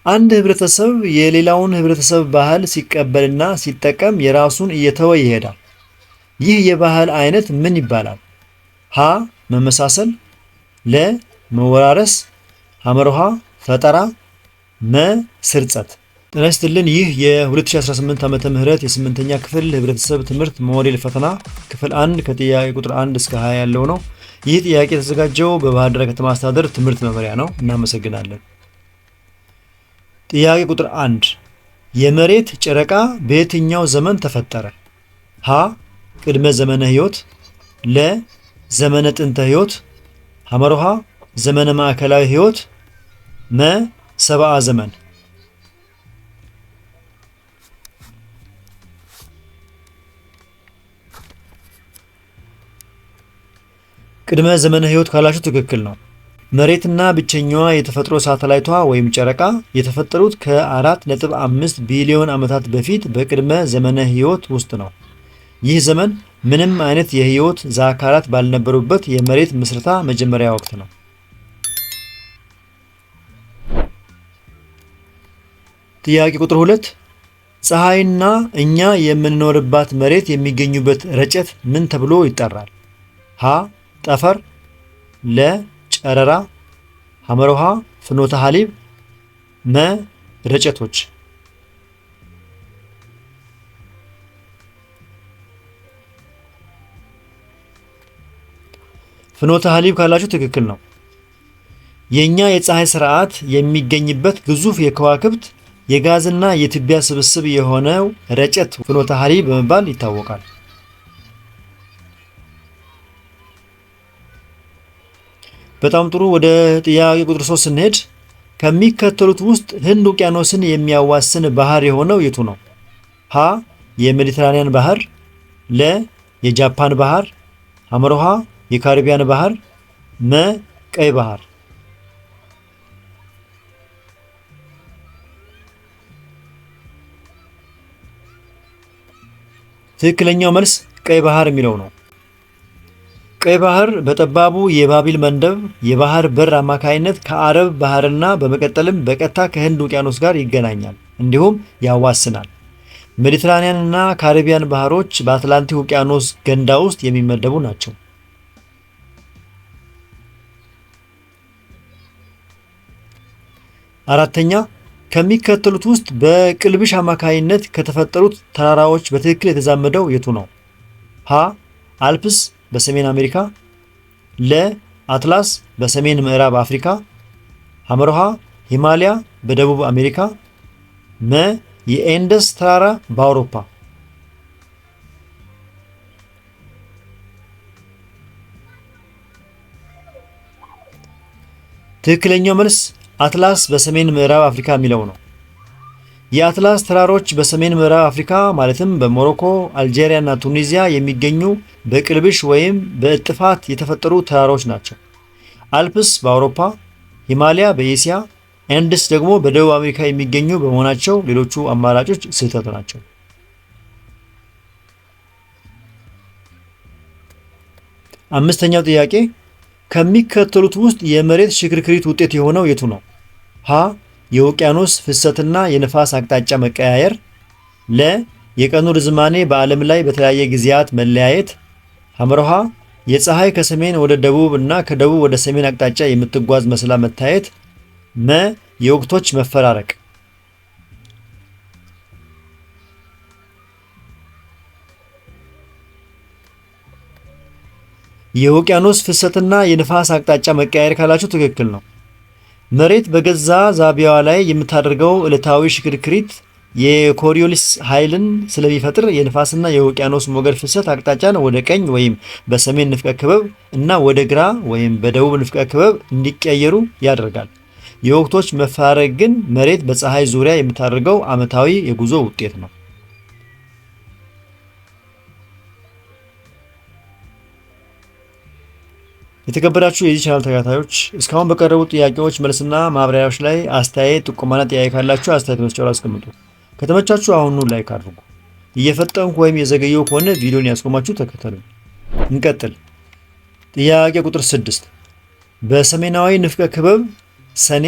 አንድ ህብረተሰብ የሌላውን ህብረተሰብ ባህል ሲቀበልና ሲጠቀም የራሱን እየተወ ይሄዳል። ይህ የባህል አይነት ምን ይባላል? ሀ መመሳሰል፣ ለ መወራረስ፣ ሐመርሃ ፈጠራ፣ መ ስርጸት። ጤና ይስጥልን። ይህ የ2018 ዓመተ ምህረት የስምንተኛ ክፍል ህብረተሰብ ትምህርት ሞዴል ፈተና ክፍል 1 ከጥያቄ ቁጥር 1 እስከ 20 ያለው ነው። ይህ ጥያቄ የተዘጋጀው በባህር ዳር ከተማ አስተዳደር ትምህርት መምሪያ ነው። እናመሰግናለን። ጥያቄ ቁጥር 1 የመሬት ጨረቃ በየትኛው ዘመን ተፈጠረ? ሀ ቅድመ ዘመነ ህይወት፣ ለ ዘመነ ጥንተ ህይወት፣ ሐመርሃ ዘመነ ማዕከላዊ ህይወት፣ መ ሰብአ ዘመን። ቅድመ ዘመነ ህይወት ካላችሁ ትክክል ነው። መሬትና ብቸኛዋ የተፈጥሮ ሳተላይቷ ወይም ጨረቃ የተፈጠሩት ከ4.5 ቢሊዮን ዓመታት በፊት በቅድመ ዘመነ ህይወት ውስጥ ነው። ይህ ዘመን ምንም አይነት የህይወት አካላት ባልነበሩበት የመሬት ምስረታ መጀመሪያ ወቅት ነው። ጥያቄ ቁጥር 2 ፀሐይና እኛ የምንኖርባት መሬት የሚገኙበት ረጨት ምን ተብሎ ይጠራል? ሀ ጠፈር፣ ለ ጨረራ፣ ሐመርሃ ፍኖተ ሐሊብ፣ መ ረጨቶች። ፍኖተ ሐሊብ ካላችሁ ትክክል ነው። የኛ የፀሐይ ስርዓት የሚገኝበት ግዙፍ የከዋክብት የጋዝና የትቢያ ስብስብ የሆነው ረጨት ፍኖተ ሐሊብ በመባል ይታወቃል። በጣም ጥሩ። ወደ ጥያቄ ቁጥር 3 ስንሄድ ከሚከተሉት ውስጥ ህንድ ውቅያኖስን የሚያዋስን ባህር የሆነው የቱ ነው? ሀ የሜዲትራኒያን ባህር፣ ለ የጃፓን ባህር፣ ሐመርሃ የካሪቢያን ባህር፣ መ ቀይ ባህር። ትክክለኛው መልስ ቀይ ባህር የሚለው ነው። ቀይ ባህር በጠባቡ የባቢል መንደብ የባህር በር አማካይነት ከአረብ ባህርና በመቀጠልም በቀጥታ ከህንድ ውቅያኖስ ጋር ይገናኛል እንዲሁም ያዋስናል። ሜዲትራኒያን እና ካሪቢያን ባህሮች በአትላንቲክ ውቅያኖስ ገንዳ ውስጥ የሚመደቡ ናቸው። አራተኛ ከሚከተሉት ውስጥ በቅልብሽ አማካይነት ከተፈጠሩት ተራራዎች በትክክል የተዛመደው የቱ ነው? ሀ አልፕስ በሰሜን አሜሪካ፣ ለ አትላስ በሰሜን ምዕራብ አፍሪካ፣ ሐመርሃ ሂማሊያ በደቡብ አሜሪካ፣ መ የኤንደስ ተራራ በአውሮፓ። ትክክለኛው መልስ አትላስ በሰሜን ምዕራብ አፍሪካ የሚለው ነው። የአትላስ ተራሮች በሰሜን ምዕራብ አፍሪካ ማለትም በሞሮኮ፣ አልጄሪያ እና ቱኒዚያ የሚገኙ በቅልብሽ ወይም በእጥፋት የተፈጠሩ ተራሮች ናቸው። አልፕስ በአውሮፓ፣ ሂማሊያ በኤስያ፣ ኤንድስ ደግሞ በደቡብ አሜሪካ የሚገኙ በመሆናቸው ሌሎቹ አማራጮች ስህተት ናቸው። አምስተኛው ጥያቄ ከሚከተሉት ውስጥ የመሬት ሽክርክሪት ውጤት የሆነው የቱ ነው? ሀ የውቅያኖስ ፍሰትና የነፋስ አቅጣጫ መቀያየር፣ ለ የቀኑ ርዝማኔ በዓለም ላይ በተለያየ ጊዜያት መለያየት፣ ሐመርሃ የፀሐይ ከሰሜን ወደ ደቡብ እና ከደቡብ ወደ ሰሜን አቅጣጫ የምትጓዝ መስላ መታየት፣ መ የወቅቶች መፈራረቅ። የውቅያኖስ ፍሰትና የንፋስ አቅጣጫ መቀያየር ካላችሁ ትክክል ነው። መሬት በገዛ ዛቢያዋ ላይ የምታደርገው ዕለታዊ ሽክርክሪት የኮሪዮሊስ ኃይልን ስለሚፈጥር የንፋስና የውቅያኖስ ሞገድ ፍሰት አቅጣጫን ወደ ቀኝ ወይም በሰሜን ንፍቀ ክበብ እና ወደ ግራ ወይም በደቡብ ንፍቀ ክበብ እንዲቀየሩ ያደርጋል። የወቅቶች መፈራረቅ ግን መሬት በፀሐይ ዙሪያ የምታደርገው ዓመታዊ የጉዞ ውጤት ነው። የተከበራችሁ የዚህ ቻናል ተከታታዮች እስካሁን በቀረቡት ጥያቄዎች መልስና ማብራሪያዎች ላይ አስተያየት፣ ጥቆማና ጥያቄ ካላችሁ አስተያየት መስጫው ላይ አስቀምጡ። ከተመቻችሁ አሁኑ ላይክ አድርጉ። እየፈጠንኩ ወይም የዘገየው ከሆነ ቪዲዮን ያስቆማችሁ ተከተሉ። እንቀጥል። ጥያቄ ቁጥር 6 በሰሜናዊ ንፍቀ ክበብ ሰኔ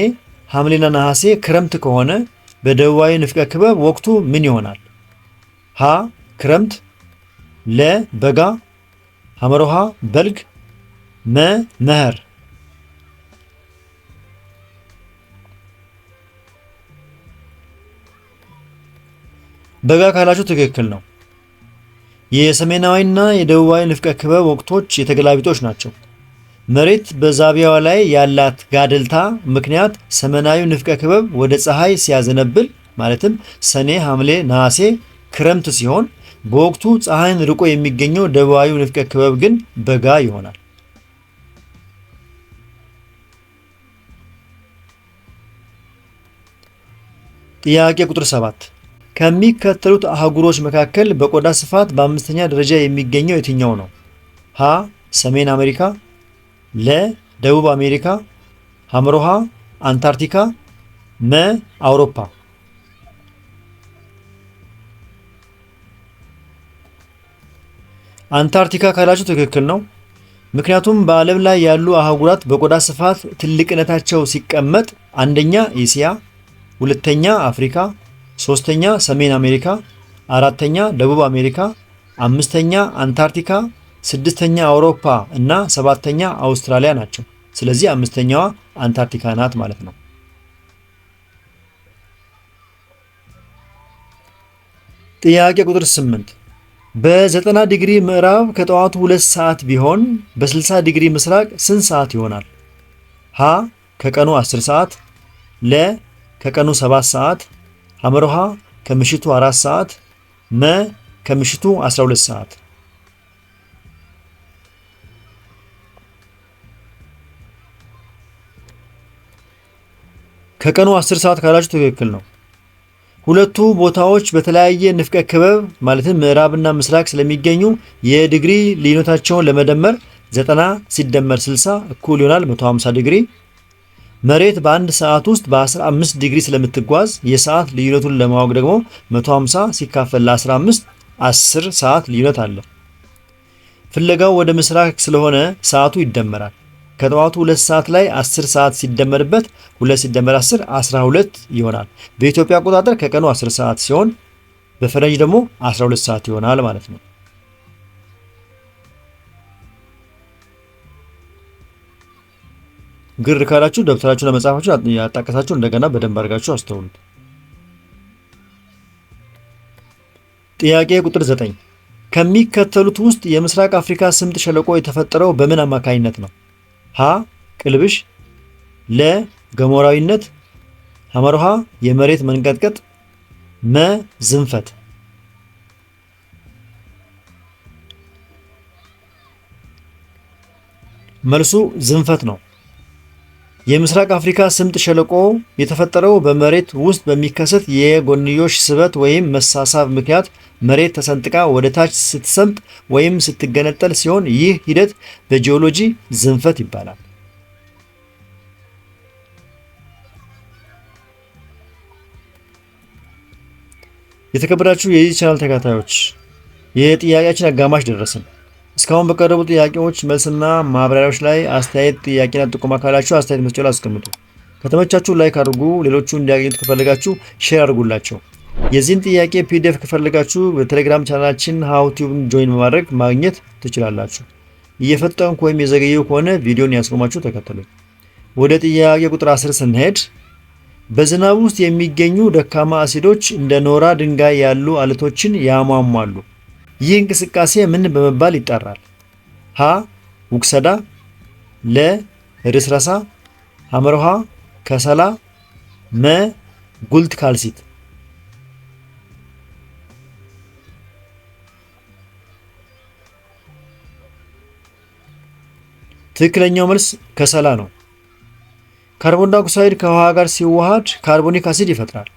ሐምሌና ነሐሴ ክረምት ከሆነ በደቡባዊ ንፍቀ ክበብ ወቅቱ ምን ይሆናል? ሀ ክረምት፣ ለ በጋ፣ ሐመሮሃ በልግ፣ መ መኸር። በጋ ካላችሁ ትክክል ነው። የሰሜናዊና የደቡባዊ ንፍቀ ክበብ ወቅቶች የተገላቢጦች ናቸው። መሬት በዛቢያዋ ላይ ያላት ጋደልታ ምክንያት ሰሜናዊ ንፍቀ ክበብ ወደ ፀሐይ ሲያዘነብል ማለትም ሰኔ፣ ሐምሌ፣ ነሐሴ ክረምት ሲሆን በወቅቱ ፀሐይን ርቆ የሚገኘው ደቡባዊ ንፍቀ ክበብ ግን በጋ ይሆናል። ጥያቄ ቁጥር 7 ከሚከተሉት አህጉሮች መካከል በቆዳ ስፋት በአምስተኛ ደረጃ የሚገኘው የትኛው ነው? ሀ ሰሜን አሜሪካ፣ ለ ደቡብ አሜሪካ፣ ሐመሮሃ አንታርክቲካ፣ መ አውሮፓ። አንታርክቲካ ካላችሁ ትክክል ነው። ምክንያቱም በዓለም ላይ ያሉ አህጉራት በቆዳ ስፋት ትልቅነታቸው ሲቀመጥ አንደኛ ኤስያ፣ ሁለተኛ አፍሪካ፣ ሶስተኛ ሰሜን አሜሪካ፣ አራተኛ ደቡብ አሜሪካ፣ አምስተኛ አንታርክቲካ፣ ስድስተኛ አውሮፓ እና ሰባተኛ አውስትራሊያ ናቸው። ስለዚህ አምስተኛዋ አንታርክቲካ ናት ማለት ነው። ጥያቄ ቁጥር 8 በ90 ዲግሪ ምዕራብ ከጠዋቱ 2 ሰዓት ቢሆን በ60 ዲግሪ ምስራቅ ስንት ሰዓት ይሆናል? ሀ ከቀኑ 10 ሰዓት፣ ለ ከቀኑ 7 ሰዓት፣ ሐመሮሃ ከምሽቱ 4 ሰዓት፣ መ ከምሽቱ 12 ሰዓት። ከቀኑ 10 ሰዓት ካላችሁ ትክክል ነው። ሁለቱ ቦታዎች በተለያየ ንፍቀ ክበብ ማለትም ምዕራብና ምስራቅ ስለሚገኙ የዲግሪ ልዩነታቸውን ለመደመር 90 ሲደመር 60 እኩል ይሆናል 150 ዲግሪ። መሬት በአንድ ሰዓት ውስጥ በ15 ዲግሪ ስለምትጓዝ የሰዓት ልዩነቱን ለማወቅ ደግሞ 150 ሲካፈል ለ15 10 ሰዓት ልዩነት አለ። ፍለጋው ወደ ምስራቅ ስለሆነ ሰዓቱ ይደመራል። ከጠዋቱ 2 ሰዓት ላይ 10 ሰዓት ሲደመርበት 2 ሲደመር 10 12 ይሆናል። በኢትዮጵያ አቆጣጠር ከቀኑ 10 ሰዓት ሲሆን በፈረንጅ ደግሞ 12 ሰዓት ይሆናል ማለት ነው። ግር ካላችሁ ደብተራችሁና መጽሐፋችሁን ያጣቀሳችሁ እንደገና በደንብ አድርጋችሁ አስተውሉት። ጥያቄ ቁጥር 9 ከሚከተሉት ውስጥ የምስራቅ አፍሪካ ስምጥ ሸለቆ የተፈጠረው በምን አማካኝነት ነው? ሀ ቅልብሽ፣ ለ ገሞራዊነት፣ ሐመሮሃ የመሬት መንቀጥቀጥ፣ መ ዝንፈት። መልሱ ዝንፈት ነው። የምስራቅ አፍሪካ ስምጥ ሸለቆ የተፈጠረው በመሬት ውስጥ በሚከሰት የጎንዮሽ ስበት ወይም መሳሳብ ምክንያት መሬት ተሰንጥቃ ወደ ታች ስትሰምጥ ወይም ስትገነጠል ሲሆን ይህ ሂደት በጂኦሎጂ ዝንፈት ይባላል። የተከበራችሁ የዚህ ቻናል ተከታታዮች የጥያቄያችን አጋማሽ ደረስን። እስካሁን በቀረቡ ጥያቄዎች መልስና ማብራሪያዎች ላይ አስተያየት፣ ጥያቄና ጥቆማ ካላችሁ አስተያየት መስጫው ላይ አስቀምጡ። ከተመቻችሁ ላይክ አድርጉ። ሌሎቹ እንዲያገኙት ከፈለጋችሁ ሼር አድርጉላቸው። የዚህን ጥያቄ ፒዲኤፍ ከፈለጋችሁ በቴሌግራም ቻናላችን ሃውቲዩብን ጆይን በማድረግ ማግኘት ትችላላችሁ። እየፈጠንኩ ወይም የዘገየው ከሆነ ቪዲዮን ያስቆማችሁ ተከተሉኝ። ወደ ጥያቄ ቁጥር 10 ስንሄድ በዝናብ ውስጥ የሚገኙ ደካማ አሲዶች እንደ ኖራ ድንጋይ ያሉ አለቶችን ያሟሟሉ። ይህ እንቅስቃሴ ምን በመባል ይጠራል? ሀ ውክሰዳ፣ ለ ርስረሳ፣ ሐመሮሃ ከሰላ፣ መ ጉልት ካልሲት። ትክክለኛው መልስ ከሰላ ነው። ካርቦን ዳይኦክሳይድ ከውሃ ጋር ሲዋሃድ ካርቦኒክ አሲድ ይፈጥራል።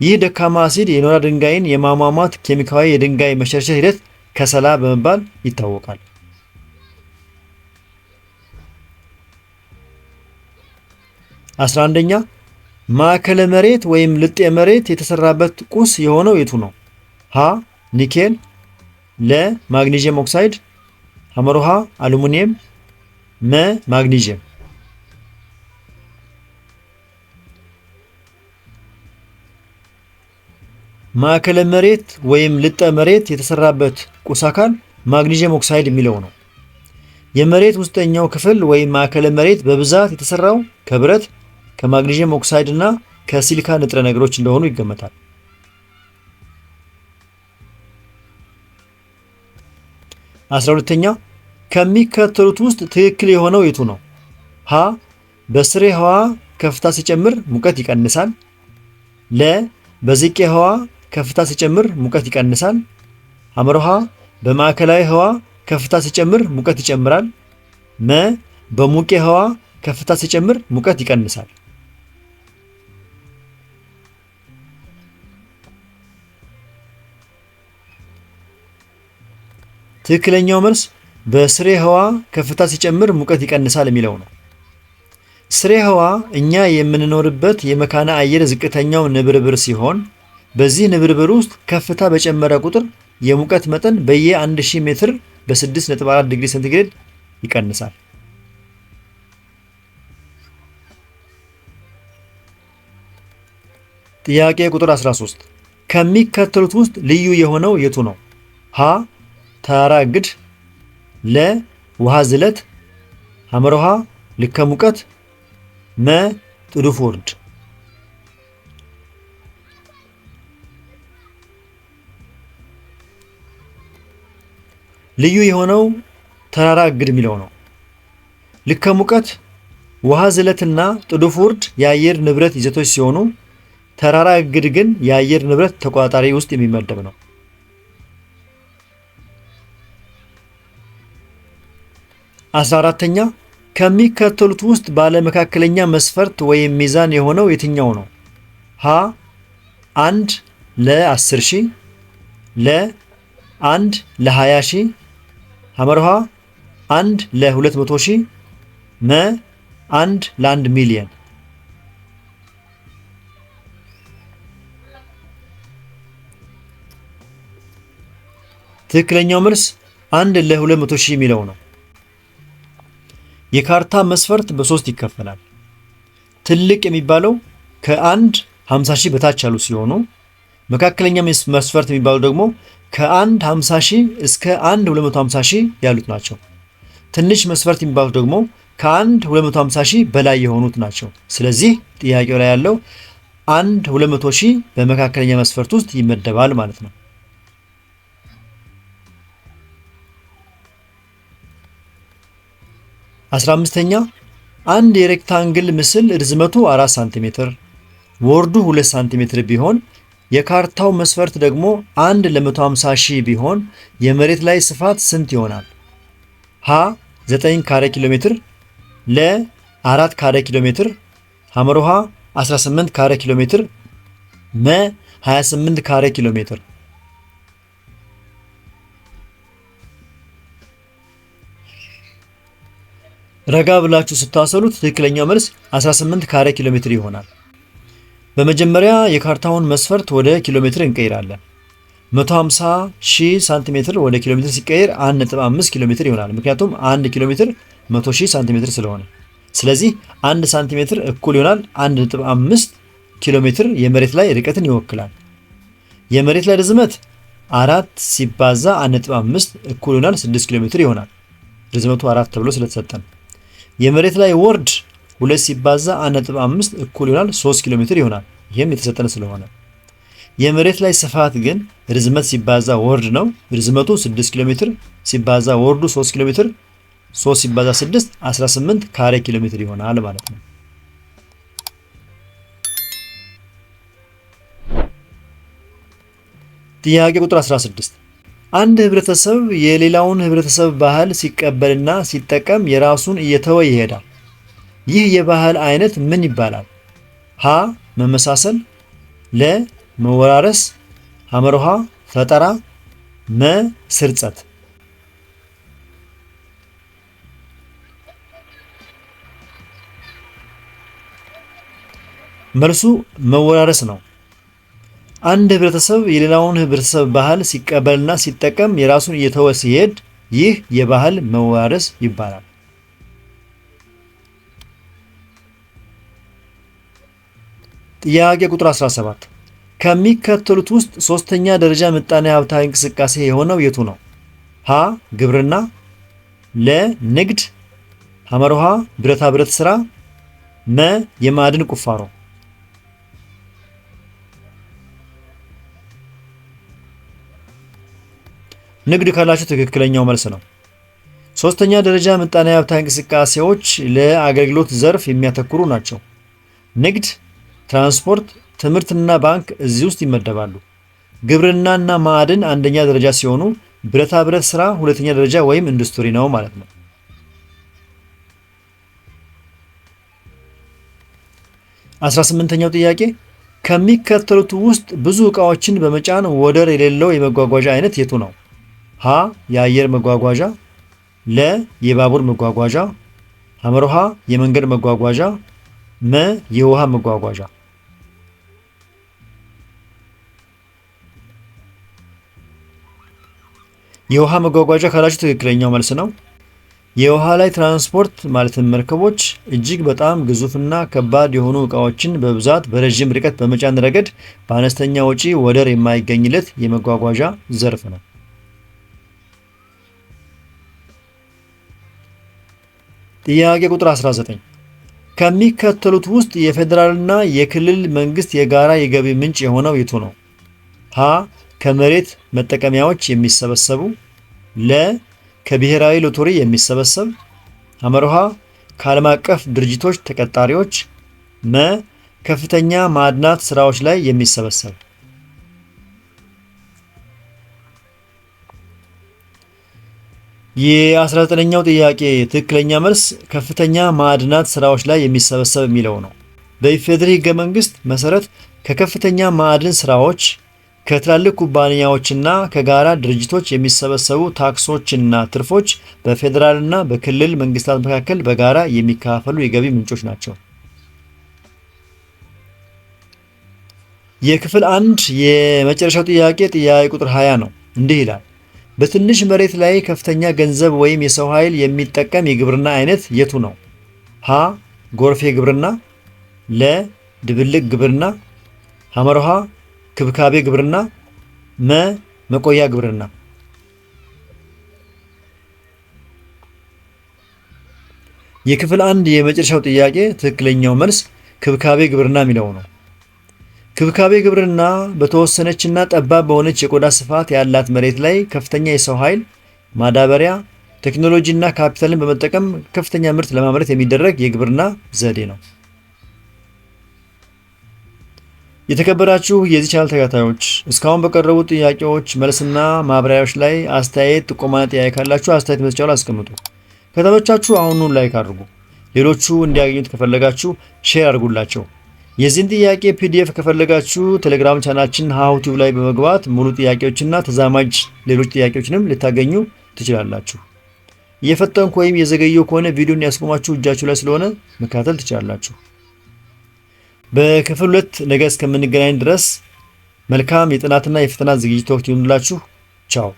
ይህ ደካማ አሲድ የኖራ ድንጋይን የማሟሟት ኬሚካዊ የድንጋይ መሸርሸር ሂደት ከሰላ በመባል ይታወቃል። 11ኛ ማዕከለ መሬት ወይም ልጤ መሬት የተሰራበት ቁስ የሆነው የቱ ነው? ሀ ኒኬል፣ ለ ማግኔዥየም ኦክሳይድ፣ ሐመሮሃ አሉሚኒየም፣ መ ማግኔዥየም። ማዕከለ መሬት ወይም ልጠ መሬት የተሰራበት ቁስ አካል ማግኒዥየም ኦክሳይድ የሚለው ነው። የመሬት ውስጠኛው ክፍል ወይም ማዕከለ መሬት በብዛት የተሰራው ከብረት፣ ከማግኒዥየም ኦክሳይድ እና ከሲሊካ ንጥረ ነገሮች እንደሆኑ ይገመታል። 12ኛ ከሚከተሉት ውስጥ ትክክል የሆነው የቱ ነው? ሀ በስሬ ህዋ ከፍታ ሲጨምር ሙቀት ይቀንሳል። ለ በዝቄ ህዋ ከፍታ ሲጨምር ሙቀት ይቀንሳል። ሐመርሃ በማዕከላዊ ህዋ ከፍታ ሲጨምር ሙቀት ይጨምራል። መ በሙቄ ህዋ ከፍታ ሲጨምር ሙቀት ይቀንሳል። ትክክለኛው መልስ በስሬ ህዋ ከፍታ ሲጨምር ሙቀት ይቀንሳል የሚለው ነው። ስሬ ህዋ እኛ የምንኖርበት የመካነ አየር ዝቅተኛው ንብርብር ሲሆን በዚህ ንብርብር ውስጥ ከፍታ በጨመረ ቁጥር የሙቀት መጠን በየ1000 ሜትር በ6.4 ዲግሪ ሴንቲግሬድ ይቀንሳል። ጥያቄ ቁጥር 13 ከሚከተሉት ውስጥ ልዩ የሆነው የቱ ነው? ሀ ተራራ ግድ፣ ለ ውሃ ዝለት፣ ሐመርሃ ልከ ሙቀት፣ መ ጥዱፍ ወርድ። ልዩ የሆነው ተራራ እግድ የሚለው ነው። ልከ ሙቀት፣ ውሃ ዝለትና ጥዱፍ ውርድ የአየር ንብረት ይዘቶች ሲሆኑ ተራራ እግድ ግን የአየር ንብረት ተቆጣጣሪ ውስጥ የሚመደብ ነው። 14ኛ ከሚከተሉት ውስጥ ባለመካከለኛ መስፈርት ወይም ሚዛን የሆነው የትኛው ነው? ሀ 1 ለ10,000፣ ለ 1 ለ20,000፣ ሐመርሃ 1 ለ200,000፣ መ 1 ለ1 ሚሊዮን። ትክክለኛው መልስ 1 ለ200,000 የሚለው ነው። የካርታ መስፈርት በሶስት ይከፈላል። ትልቅ የሚባለው ከ1 50,000 በታች ያሉ ሲሆኑ መካከለኛ መስፈርት የሚባሉ ደግሞ ከ1 50,000 እስከ 1 250,000 ያሉት ናቸው። ትንሽ መስፈርት የሚባሉት ደግሞ ከ1 250,000 በላይ የሆኑት ናቸው። ስለዚህ ጥያቄው ላይ ያለው 1 200,000 በመካከለኛ መስፈርት ውስጥ ይመደባል ማለት ነው። 15ኛ አንድ የሬክታንግል ምስል ርዝመቱ 4 ሳንቲሜትር ወርዱ 2 ሳንቲሜትር ቢሆን የካርታው መስፈርት ደግሞ 1 ለ150,000 ቢሆን የመሬት ላይ ስፋት ስንት ይሆናል? ሀ 9 ካሬ ኪሎ ሜትር፣ ለ 4 ካሬ ኪሎ ሜትር፣ ሐመርሃ 18 ካሬ ኪሎ ሜትር፣ መ 28 ካሬ ኪሎ ሜትር። ረጋ ብላችሁ ስታሰሉት ትክክለኛው መልስ 18 ካሬ ኪሎ ሜትር ይሆናል። በመጀመሪያ የካርታውን መስፈርት ወደ ኪሎ ሜትር እንቀይራለን። 150,000 ሳንቲሜትር ወደ ኪሎ ሜትር ሲቀየር 1.5 ኪሎ ሜትር ይሆናል። ምክንያቱም 1 ኪሎ ሜትር 100,000 ሳንቲሜትር ስለሆነ፣ ስለዚህ 1 ሳንቲሜትር እኩል ይሆናል 1.5 ኪሎ ሜትር የመሬት ላይ ርቀትን ይወክላል። የመሬት ላይ ርዝመት 4 ሲባዛ 1.5 እኩል ይሆናል 6 ኪሎ ሜትር ይሆናል። ርዝመቱ 4 ተብሎ ስለተሰጠን። የመሬት ላይ ወርድ 2 ሲባዛ 1.5 እኩል ይሆናል 3 ኪሎ ሜትር ይሆናል። ይህም የተሰጠን ስለሆነ የመሬት ላይ ስፋት ግን ርዝመት ሲባዛ ወርድ ነው። ርዝመቱ 6 ኪሎ ሜትር ሲባዛ ወርዱ 3 ኪሎ ሜትር 3 ሲባዛ 6 18 ካሬ ኪሎ ሜትር ይሆናል ማለት ነው። ጥያቄ ቁጥር 16 አንድ ህብረተሰብ የሌላውን ህብረተሰብ ባህል ሲቀበልና ሲጠቀም የራሱን እየተወ ይሄዳል። ይህ የባህል አይነት ምን ይባላል? ሀ መመሳሰል፣ ለ መወራረስ፣ ሐመርሃ ፈጠራ፣ መ ስርጸት። መልሱ መወራረስ ነው። አንድ ህብረተሰብ የሌላውን ህብረተሰብ ባህል ሲቀበልና ሲጠቀም የራሱን እየተወ ሲሄድ ይህ የባህል መወራረስ ይባላል። ጥያቄ ቁጥር 17 ከሚከተሉት ውስጥ ሶስተኛ ደረጃ ምጣኔ ሀብታዊ እንቅስቃሴ የሆነው የቱ ነው? ሀ ግብርና፣ ለ ንግድ፣ ሐመርሃ ብረታ ብረት ስራ፣ መ የማዕድን ቁፋሮ። ንግድ ካላችሁ ትክክለኛው መልስ ነው። ሶስተኛ ደረጃ ምጣኔ ሀብታዊ እንቅስቃሴዎች ለአገልግሎት ዘርፍ የሚያተኩሩ ናቸው። ንግድ፣ ትራንስፖርት፣ ትምህርትና ባንክ እዚህ ውስጥ ይመደባሉ። ግብርናና ማዕድን አንደኛ ደረጃ ሲሆኑ ብረታ ብረት ስራ ሁለተኛ ደረጃ ወይም ኢንዱስትሪ ነው ማለት ነው። 18ኛው ጥያቄ ከሚከተሉት ውስጥ ብዙ ዕቃዎችን በመጫን ወደር የሌለው የመጓጓዣ አይነት የቱ ነው? ሀ የአየር መጓጓዣ፣ ለ የባቡር መጓጓዣ፣ ሐመርሃ የመንገድ መጓጓዣ፣ መ የውሃ መጓጓዣ። የውሃ መጓጓዣ ካላችሁ ትክክለኛው መልስ ነው። የውሃ ላይ ትራንስፖርት ማለትም መርከቦች እጅግ በጣም ግዙፍና ከባድ የሆኑ ዕቃዎችን በብዛት በረዥም ርቀት በመጫን ረገድ በአነስተኛ ወጪ ወደር የማይገኝለት የመጓጓዣ ዘርፍ ነው። ጥያቄ ቁጥር 19 ከሚከተሉት ውስጥ የፌዴራልና የክልል መንግስት የጋራ የገቢ ምንጭ የሆነው የቱ ነው? ሀ ከመሬት መጠቀሚያዎች የሚሰበሰቡ፣ ለ ከብሔራዊ ሎተሪ የሚሰበሰብ፣ ሐመርሃ ከዓለም አቀፍ ድርጅቶች ተቀጣሪዎች፣ መ ከፍተኛ ማዕድናት ስራዎች ላይ የሚሰበሰብ። የ19ኛው ጥያቄ ትክክለኛ መልስ ከፍተኛ ማዕድናት ስራዎች ላይ የሚሰበሰብ የሚለው ነው። በኢፌዴሪ ህገ መንግስት መሰረት ከከፍተኛ ማዕድን ስራዎች ከትላልቅ ኩባንያዎችና ከጋራ ድርጅቶች የሚሰበሰቡ ታክሶችና ትርፎች በፌዴራልና በክልል መንግስታት መካከል በጋራ የሚከፋፈሉ የገቢ ምንጮች ናቸው። የክፍል 1 የመጨረሻው ጥያቄ ቁጥር 20 ነው። እንዲህ ይላል። በትንሽ መሬት ላይ ከፍተኛ ገንዘብ ወይም የሰው ኃይል የሚጠቀም የግብርና አይነት የቱ ነው? ሀ ጎርፌ ግብርና፣ ለ ድብልቅ ግብርና፣ ሐመርሃ ክብካቤ ግብርና፣ መ መቆያ ግብርና። የክፍል 1 የመጨረሻው ጥያቄ ትክክለኛው መልስ ክብካቤ ግብርና የሚለው ነው። ክብካቤ ግብርና በተወሰነችና ጠባብ በሆነች የቆዳ ስፋት ያላት መሬት ላይ ከፍተኛ የሰው ኃይል፣ ማዳበሪያ፣ ቴክኖሎጂና ካፒታልን በመጠቀም ከፍተኛ ምርት ለማምረት የሚደረግ የግብርና ዘዴ ነው። የተከበራችሁ የዚህ ቻናል ተከታታዮች እስካሁን በቀረቡ ጥያቄዎች መልስና ማብራሪያዎች ላይ አስተያየት፣ ጥቆማና ጥያቄ ካላችሁ አስተያየት መስጫው ላይ አስቀምጡ። ከተመቻችሁ አሁኑን ላይክ አድርጉ። ሌሎቹ እንዲያገኙት ከፈለጋችሁ ሼር አድርጉላቸው። የዚህን ጥያቄ ፒዲኤፍ ከፈለጋችሁ ቴሌግራም ቻናላችን ሃው ቲዩብ ላይ በመግባት ሙሉ ጥያቄዎችና ተዛማጅ ሌሎች ጥያቄዎችንም ልታገኙ ትችላላችሁ። እየፈጠንኩ ወይም የዘገየው ከሆነ ቪዲዮን ያስቆማችሁ እጃችሁ ላይ ስለሆነ መከታተል ትችላላችሁ። በክፍል 2 ነገ እስከምንገናኝ ድረስ መልካም የጥናትና የፈተና ዝግጅት ወቅት ይሁንላችሁ። ቻው።